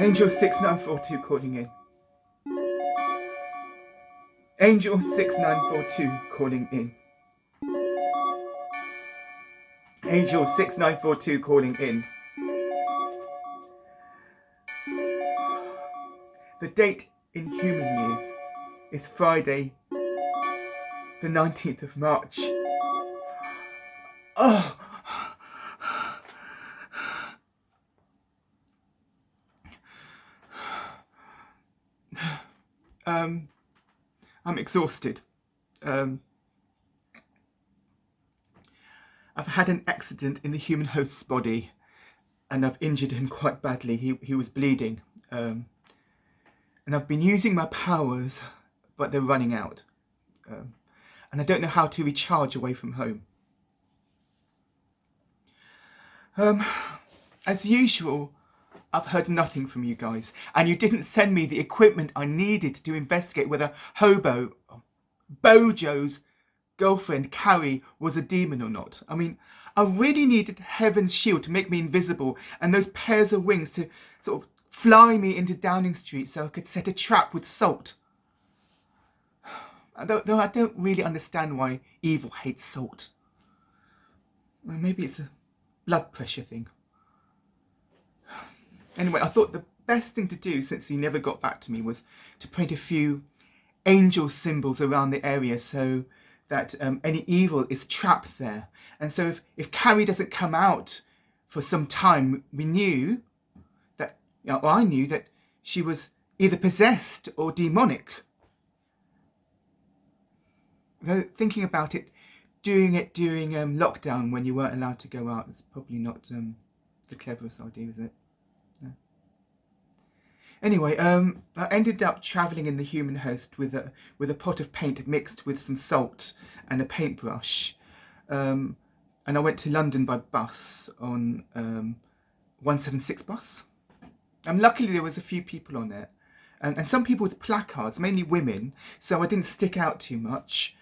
Angel-6942 calling in. Angel-6942 calling in. Angel-6942 calling in. The date in human years is Friday, the 19th of March. Oh! I'm exhausted. I've had an accident in the human host's body and I've injured him quite badly. He was bleeding. And I've been using my powers, but they're running out. And I don't know how to recharge away from home. As usual, I've heard nothing from you guys, and you didn't send me the equipment I needed to investigate whether Bojo's girlfriend, Carrie, was a demon or not. I mean, I really needed Heaven's shield to make me invisible and those pairs of wings to sort of fly me into Downing Street so I could set a trap with salt. Though I don't really understand why evil hates salt. Well, maybe it's a blood pressure thing. Anyway, I thought the best thing to do, since he never got back to me, was to paint a few angel symbols around the area so that any evil is trapped there. And so if Carrie doesn't come out for some time, we knew that, or I knew that she was either possessed or demonic. Though thinking about it, doing it during lockdown when you weren't allowed to go out is probably not the cleverest idea, is it? No. Anyway, I ended up travelling in the human host with a pot of paint mixed with some salt and a paintbrush. And I went to London by bus on 176 bus. And luckily there was a few people on it. And some people with placards, mainly women, so I didn't stick out too much.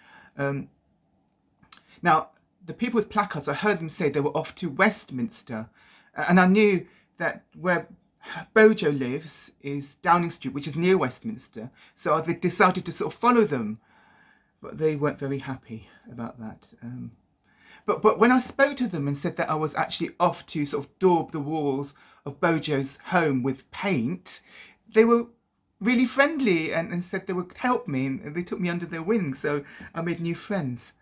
Now, the people with placards, I heard them say they were off to Westminster. And I knew that where Bojo lives is Downing Street, which is near Westminster. So I decided to sort of follow them. But they weren't very happy about that. But when I spoke to them and said that I was actually off to sort of daub the walls of Bojo's home with paint, they were really friendly and said they would help me, and they took me under their wing, so I made new friends.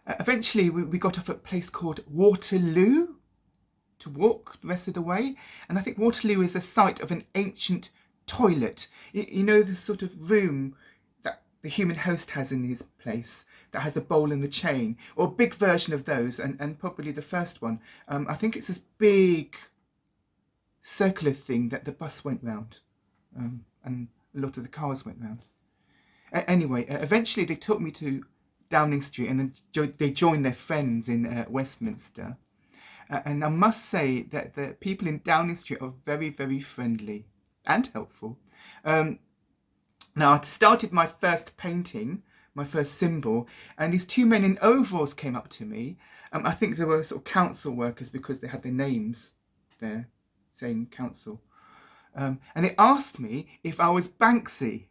Eventually we got off at a place called Waterloo to walk the rest of the way, and I think Waterloo is a site of an ancient toilet. You know, the sort of room that the human host has in his place that has the bowl and the chain, or a big version of those, and probably the first one. I think it's this big circular thing that the bus went round. And a lot of the cars went round. Anyway, eventually they took me to Downing Street, and then they joined their friends in Westminster. And I must say that the people in Downing Street are very, very friendly and helpful. Now, I'd started my first painting, my first symbol, and these two men in overalls came up to me. I think they were sort of council workers because they had their names there saying council. And they asked me if I was Banksy.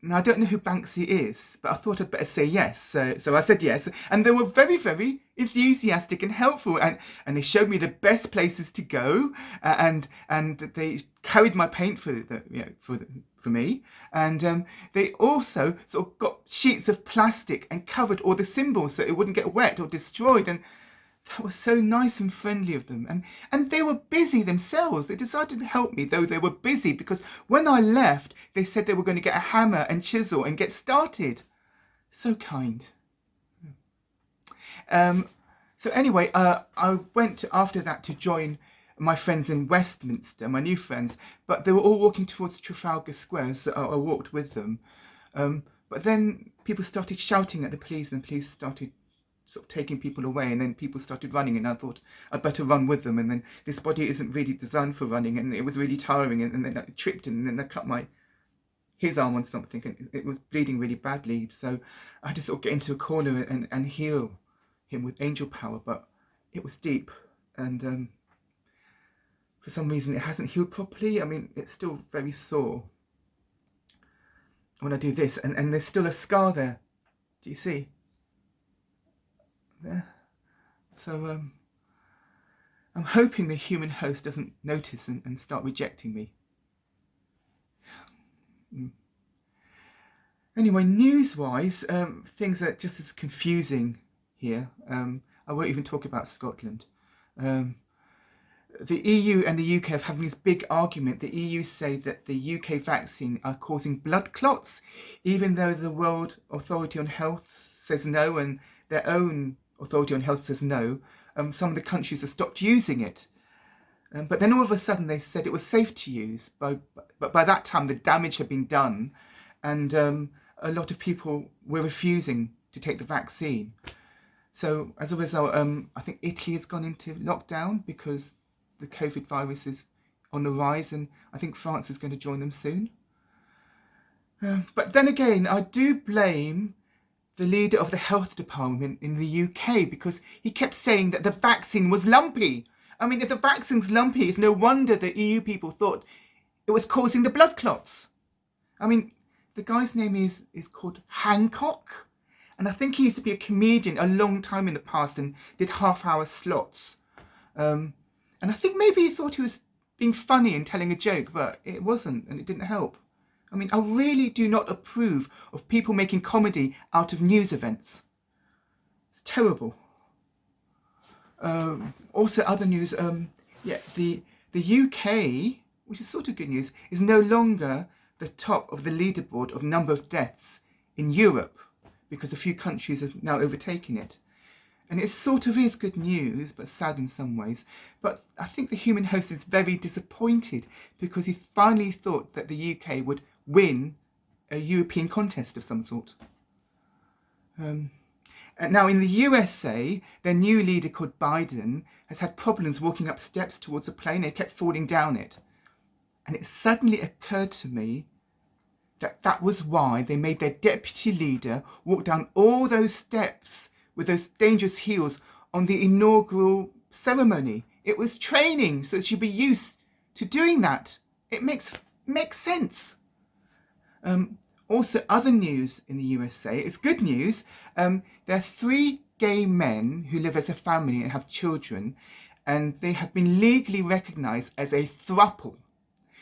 Now, I don't know who Banksy is, but I thought I'd better say yes. So I said yes. And they were very, very enthusiastic and helpful. And they showed me the best places to go. And they carried my paint for me. And they also sort of got sheets of plastic and covered all the symbols so it wouldn't get wet or destroyed. And that was so nice and friendly of them. And they were busy themselves. They decided to help me, though they were busy, because when I left, they said they were going to get a hammer and chisel and get started. So kind. So anyway, I went after that to join my friends in Westminster, my new friends, but they were all walking towards Trafalgar Square, so I walked with them. But then people started shouting at the police, and the police started sort of taking people away, and then people started running, and I thought I'd better run with them. And then this body isn't really designed for running, and it was really tiring, and then I tripped, and then I cut his arm on something, and it was bleeding really badly. So I had to sort of get into a corner and heal him with angel power, but it was deep, and for some reason it hasn't healed properly. I mean, it's still very sore when I do this, and there's still a scar there. Do you see? There. So I'm hoping the human host doesn't notice and start rejecting me. Anyway, news-wise, things are just as confusing here. I won't even talk about Scotland. The EU and the UK have having this big argument. The EU say that the UK vaccine are causing blood clots, even though the World Authority on Health says no, and their own Authority on Health says no. Some of the countries have stopped using it. But then all of a sudden they said it was safe to use. But by that time the damage had been done, and a lot of people were refusing to take the vaccine. So as a result, I think Italy has gone into lockdown because the COVID virus is on the rise, and I think France is going to join them soon. But then again, I do blame the leader of the health department in the UK, because he kept saying that the vaccine was lumpy. I mean, if the vaccine's lumpy, it's no wonder the EU people thought it was causing the blood clots. I mean, the guy's name is called Hancock, and I think he used to be a comedian a long time in the past and did half-hour slots. And I think maybe he thought he was being funny and telling a joke, but it wasn't, and it didn't help. I mean, I really do not approve of people making comedy out of news events. It's terrible. Also, other news, the UK, which is sort of good news, is no longer the top of the leaderboard of number of deaths in Europe, because a few countries have now overtaken it. And it sort of is good news, but sad in some ways. But I think the human host is very disappointed because he finally thought that the UK would win a European contest of some sort. And now in the USA, their new leader called Biden has had problems walking up steps towards a plane. He kept falling down it. And it suddenly occurred to me that that was why they made their deputy leader walk down all those steps with those dangerous heels on the inaugural ceremony. It was training, so she'd be used to doing that. It makes sense. Also, other news in the USA, it's good news. There are 3 gay men who live as a family and have children, and they have been legally recognised as a throuple.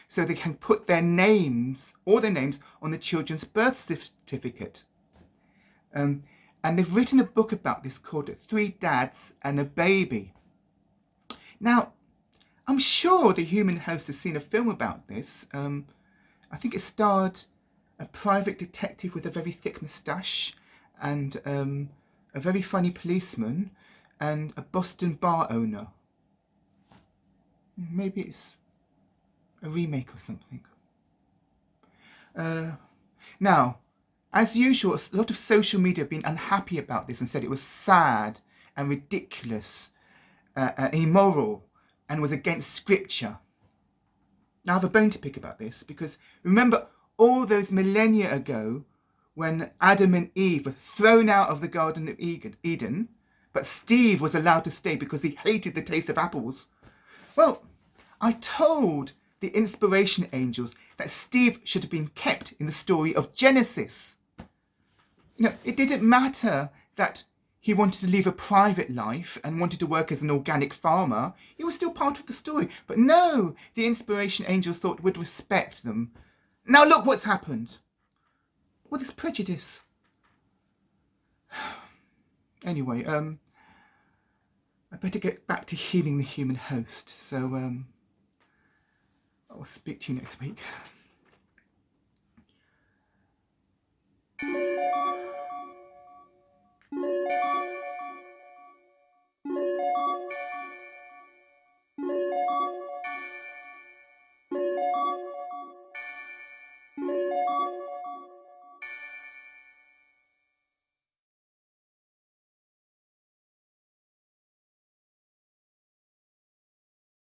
So they can put their names, all their names, on the children's birth certificate. And they've written a book about this called 3 Dads and a Baby. Now, I'm sure the human host has seen a film about this. I think it starred a private detective with a very thick moustache, and a very funny policeman, and a Boston bar owner. Maybe it's a remake or something. Now, as usual, a lot of social media have been unhappy about this and said it was sad and ridiculous, and immoral, and was against scripture. Now I have a bone to pick about this, because remember all those millennia ago when Adam and Eve were thrown out of the Garden of Eden, but Steve was allowed to stay because he hated the taste of apples. Well, I told the inspiration angels that Steve should have been kept in the story of Genesis. You know, it didn't matter that he wanted to live a private life and wanted to work as an organic farmer. He was still part of the story. But no, the inspiration angels thought we'd respect them. Now look what's happened. All this prejudice. Anyway, I better get back to healing the human host. So I'll speak to you next week.